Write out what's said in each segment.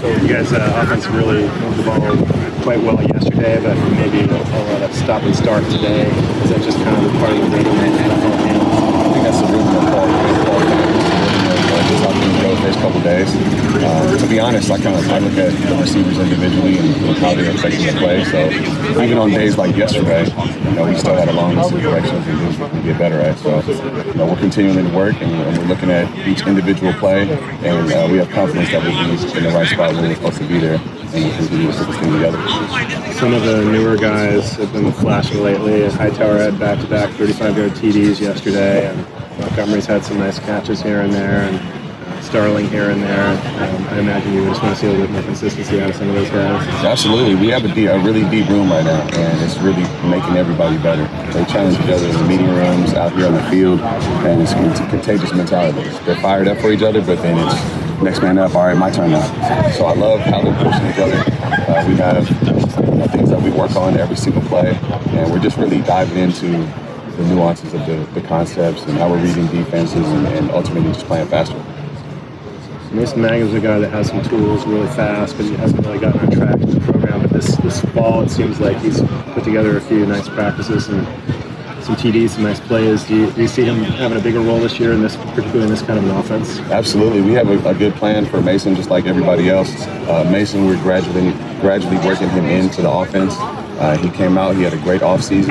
You guys' offense really moved the ball quite well yesterday, but maybe a lot of stop and start today. Is that just kind of part of the rhythm of the whole game? I think that's the rhythm of Paul just out there in the first couple of days. To be honest, I look at the receivers individually and how they're affecting the play. So even on days like yesterday, we still had a long list of corrections and things we can get better at. So we're continuing to work and we're looking at each individual play, and we have confidence that we'll be in the right spot where we're supposed to be there, and we'll continue to put this thing together. Some of the newer guys have been flashing lately. Hightower had back-to-back 35-yard TDs yesterday, and Montgomery's had some nice catches here and there, and Starling here and there. I imagine you just want to see a little bit more consistency out of some of those guys. Absolutely. We have a really deep room right now, and it's really making everybody better. They challenge each other in the meeting rooms, out here on the field, and it's a contagious mentality. They're fired up for each other, but then it's next man up, all right, my turn now. So I love how they're pushing each other. We have things that we work on every single play, and we're just really diving into the nuances of the concepts and how we're reading defenses and ultimately just playing faster. Mason Manning's a guy that has some tools, really fast, but he hasn't really gotten on track in the program. But this fall, it seems like he's put together a few nice practices and some TDs, some nice plays. Do you see him having a bigger role this year, particularly in this kind of an offense? Absolutely. We have a good plan for Mason, just like everybody else. Mason, we're gradually working him into the offense. He came out, he had a great offseason.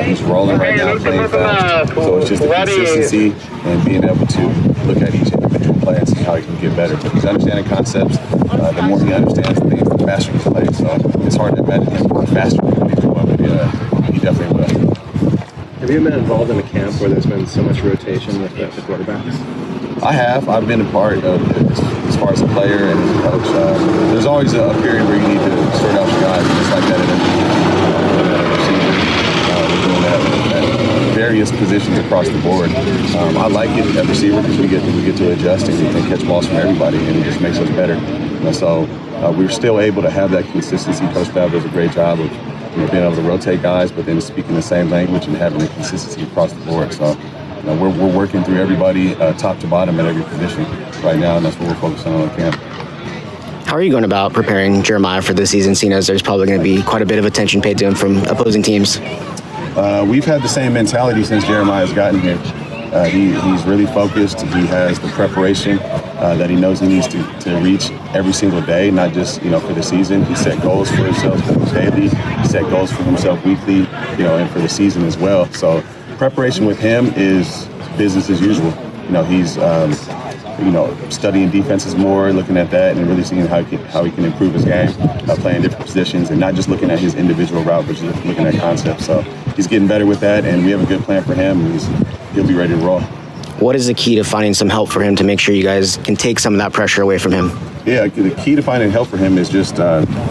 He's rolling right now, playing fast. So it's just the consistency and being able to look at each individual play and see how he can get better. But he's understanding concepts. The more he understands things, the faster he plays. So it's hard to imagine him going faster than what he's doing, but he definitely will. Have you been involved in a camp where there's been so much rotation with the quarterbacks? I have. I've been a part of it as far as a player and as a coach. There's always a period where you need to sort out your guys, just like that we're doing that at various positions across the board. I like it at receiver because we get to adjust and catch balls from everybody, and it just makes us better. So we're still able to have that consistency. Coach Fab does a great job of being able to rotate guys, but then speaking the same language and having the consistency across the board. So we're working through everybody top to bottom at every position right now, and that's what we're focusing on camp. How are you going about preparing Jeremiah for this season, seeing as there's probably going to be quite a bit of attention paid to him from opposing teams? We've had the same mentality since Jeremiah's gotten here. He's really focused. He has the preparation that he knows he needs to reach every single day, not just for the season. He set goals for himself daily. He set goals for himself weekly, and for the season as well. So preparation with him is business as usual. He's studying defenses more, looking at that, and really seeing how he can improve his game, playing different positions, and not just looking at his individual route, but just looking at concepts. So he's getting better with that, and we have a good plan for him, and he'll be ready to roll. What is the key to finding some help for him to make sure you guys can take some of that pressure away from him? Yeah, the key to finding help for him is just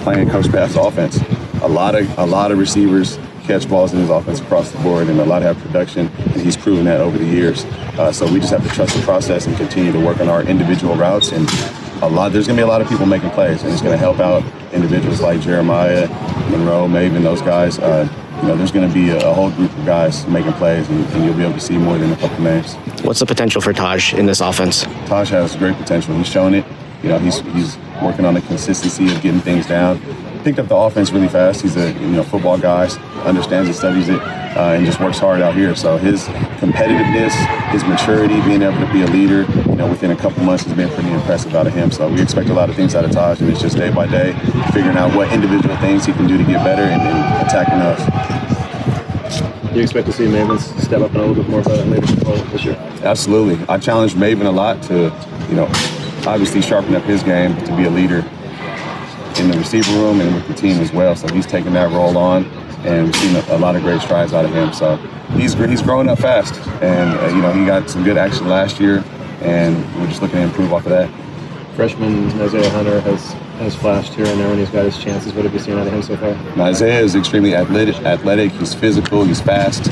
playing Coach Pat's offense. A lot of receivers catch balls in his offense across the board, and a lot have production, and he's proven that over the years. So we just have to trust the process and continue to work on our individual routes. And there's going to be a lot of people making plays, and it's going to help out individuals like Jeremiah, Monroe, Maven, those guys. There's going to be a whole group of guys making plays, and you'll be able to see more than a couple names. What's the potential for Taj in this offense? Taj has great potential. He's shown it. He's working on the consistency of getting things down. Picked up the offense really fast. He's a football guy, understands it, studies it, and just works hard out here. So his competitiveness, his maturity, being able to be a leader, within a couple months has been pretty impressive out of him. So we expect a lot of things out of Taj, and it's just day by day figuring out what individual things he can do to get better and attacking us. Do you expect to see Maven step up in a little bit more of a leadership role this year? Absolutely. I challenged Maven a lot to, obviously sharpen up his game to be a leader in the receiver room and with the team as well. So he's taking that role on, and we've seen a lot of great strides out of him. So he's growing up fast, and he got some good action last year, and we're just looking to improve off of that. Freshman Isaiah Hunter has flashed here and there when he's got his chances. What have you seen out of him so far? Now, Isaiah is extremely athletic. He's physical. He's fast.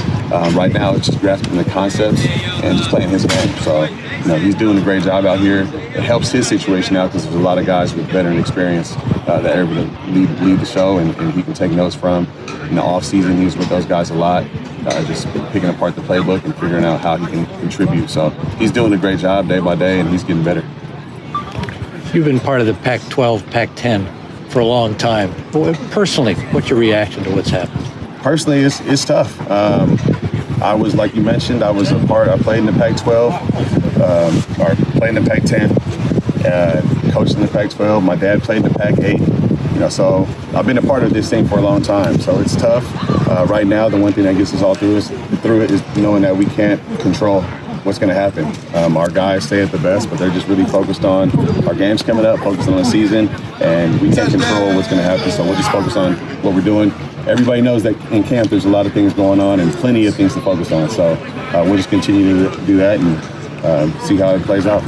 Right now, it's just grasping the concepts and just playing his game. So, he's doing a great job out here. It helps his situation out because there's a lot of guys with veteran experience that are able to lead the show, and he can take notes from. In the off-season, he was with those guys a lot, just picking apart the playbook and figuring out how he can contribute. So he's doing a great job day by day, and he's getting better. You've been part of the Pac-12, Pac-10 for a long time. Personally, what's your reaction to what's happened? Personally, it's tough. I was, like you mentioned, I played in the Pac-12, or played in the Pac-10, coached in the Pac-12. My dad played in the Pac-8. So I've been a part of this thing for a long time. So it's tough. Right now, the one thing that gets us all through it is knowing that we can't control what's going to happen. Our guys stay at the best, but they're just really focused on our games coming up, focused on the season, and we can't control what's going to happen. So we'll just focus on what we're doing. Everybody knows that in camp there's a lot of things going on and plenty of things to focus on. So we'll just continue to do that and see how it plays out.